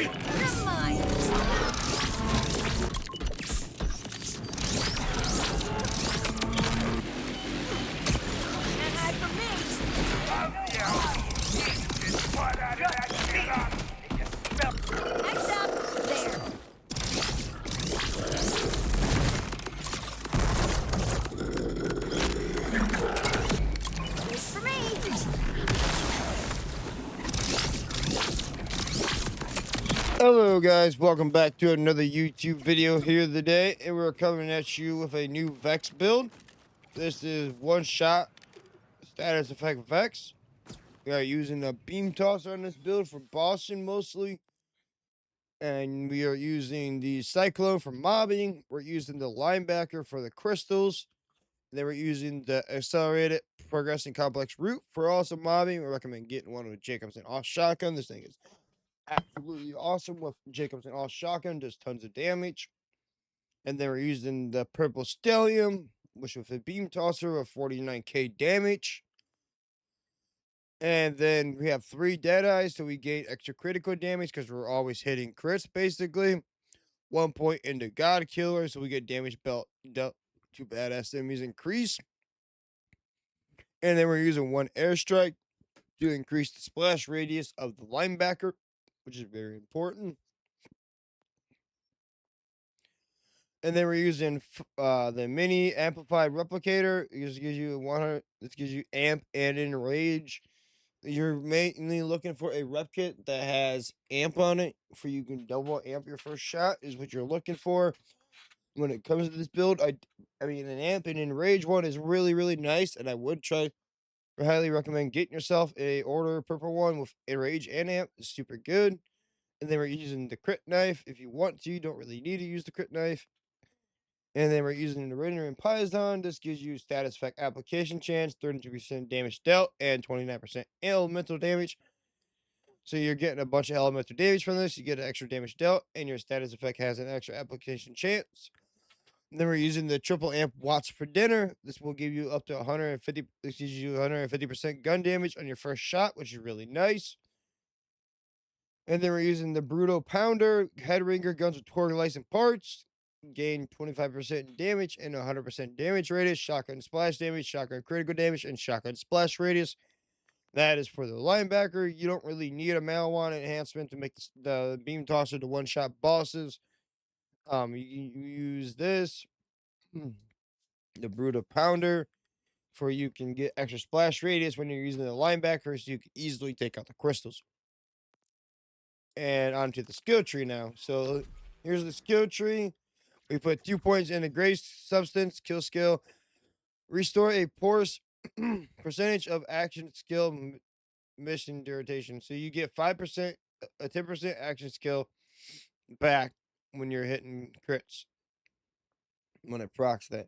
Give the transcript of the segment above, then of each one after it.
You're mine. Can't hide from me. Next up, there. This for me. Hello guys, welcome back to another YouTube video here today, and we're coming at you with a new Vex build. This is one shot status effect Vex. We are using a beam tosser on this build for bossing mostly. And we are using the Cyclone for mobbing. We're using the linebacker for the crystals. And then we're using the accelerated progressing complex root for also mobbing. We recommend getting one with Jacobson All Shotgun. This thing is absolutely awesome with Jacobson All Shotgun, does tons of damage. And then we're using the purple stellium, which with a beam tosser of 49k damage. And then we have 3 dead eyes, so we gain extra critical damage because we're always hitting crits basically. 1 point into God Killer, so we get damage dealt to badass enemies increase. And then we're using 1 airstrike to increase the splash radius of the linebacker, which is very important. And then we're using the mini amplified replicator. It just gives you 100. This gives you amp and enrage. You're mainly looking for a rep kit that has amp on it, for you can double amp your first shot. Is what you're looking for when it comes to this build. I mean, an amp and enrage one is really nice, and I would highly recommend getting yourself a order purple one with enrage and amp. It's super good. And then we're using the crit knife if you want to. You don't really need to use the crit knife. And then we're using the Rainer and Python. This gives you status effect application chance, 32% damage dealt, and 29% elemental damage. So you're getting a bunch of elemental damage from this. You get an extra damage dealt, and your status effect has an extra application chance. And then we're using the triple amp watts for dinner. This will give you up to 150. This gives you 150% gun damage on your first shot, which is really nice. And then we're using the Bruto Pounder Headringer guns with torque license parts. Gain 25% damage and 100% damage radius, shotgun splash damage, shotgun critical damage, and shotgun splash radius. That is for the linebacker. You don't really need a marijuana enhancement to make the beam tosser to one-shot bosses. You use this, the Brutal Pounder, for you can get extra splash radius when you're using the linebacker, so you can easily take out the crystals. And onto the skill tree now. So here's the skill tree. We put 2 points into Grace Substance, kill skill. Restore a porous percentage of action skill mission duration. So you get 5%, a 10% action skill back when you're hitting crits. When it procs that.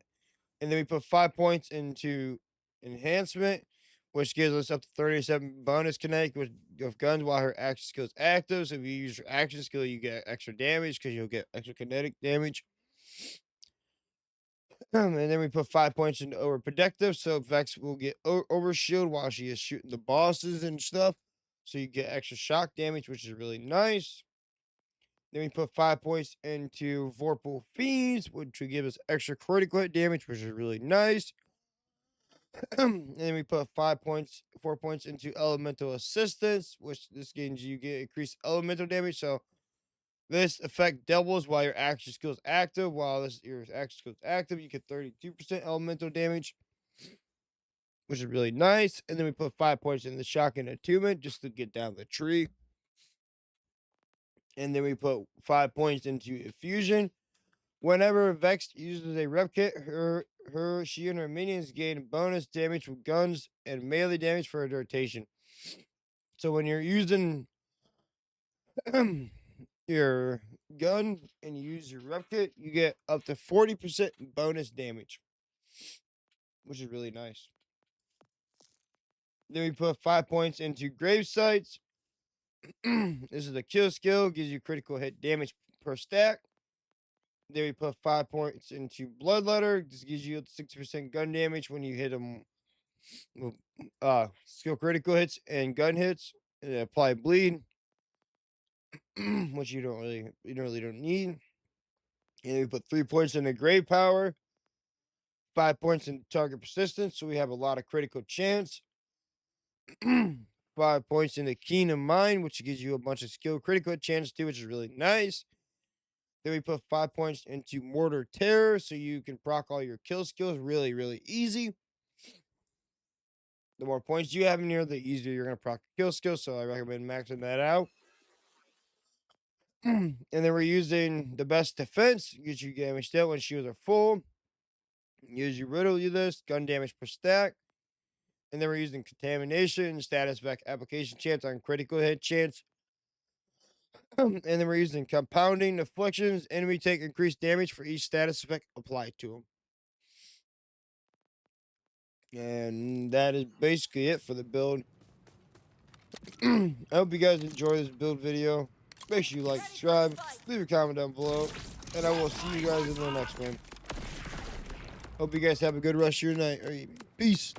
And then we put 5 points into enhancement, which gives us up to 37 bonus kinetic with guns while her action skill is active. So if you use your action skill, you get extra damage because you'll get extra kinetic damage. And then we put 5 points into overprotective, so Vex will get overshield while she is shooting the bosses and stuff. So you get extra shock damage, which is really nice. Then we put 5 points into Vorpal Fiends, which will give us extra critical hit damage, which is really nice. And then we put 4 points into Elemental Assistance, which this gives you get increased elemental damage. So this effect doubles while your action skill is active. While your action skill is active, you get 32% elemental damage, which is really nice. And then we put 5 points in the shotgun attunement just to get down the tree. And then we put 5 points into effusion. Whenever Vex uses a rep kit, she and her minions gain bonus damage from guns and melee damage for a rotation. So when you're using your gun and you use your rep kit, you get up to 40% bonus damage, which is really nice. Then we put 5 points into grave sites. This is a kill skill, gives you critical hit damage per stack. Then we put 5 points into bloodletter. This gives you 60% gun damage when you hit them with skill critical hits and gun hits, and apply bleed. which you really don't need. And we put 3 points into great power, 5 points in target persistence, so we have a lot of critical chance. 5 points into keen of mind, which gives you a bunch of skill critical chance too, which is really nice. Then we put 5 points into mortar terror, so you can proc all your kill skills really easy. The more points you have in here, the easier you're gonna proc kill skills. So I recommend maxing that out. And then we're using the best defense, get you damage dealt when shields are full. Use your riddle you this, gun damage per stack. And then we're using contamination, status effect application chance on critical hit chance. And then we're using compounding afflictions. Enemy take increased damage for each status effect applied to them. And that is basically it for the build. I hope you guys enjoy this build video. Make sure you like, subscribe, leave a comment down below, and I will see you guys in the next one. Hope you guys have a good rest of your night. Peace.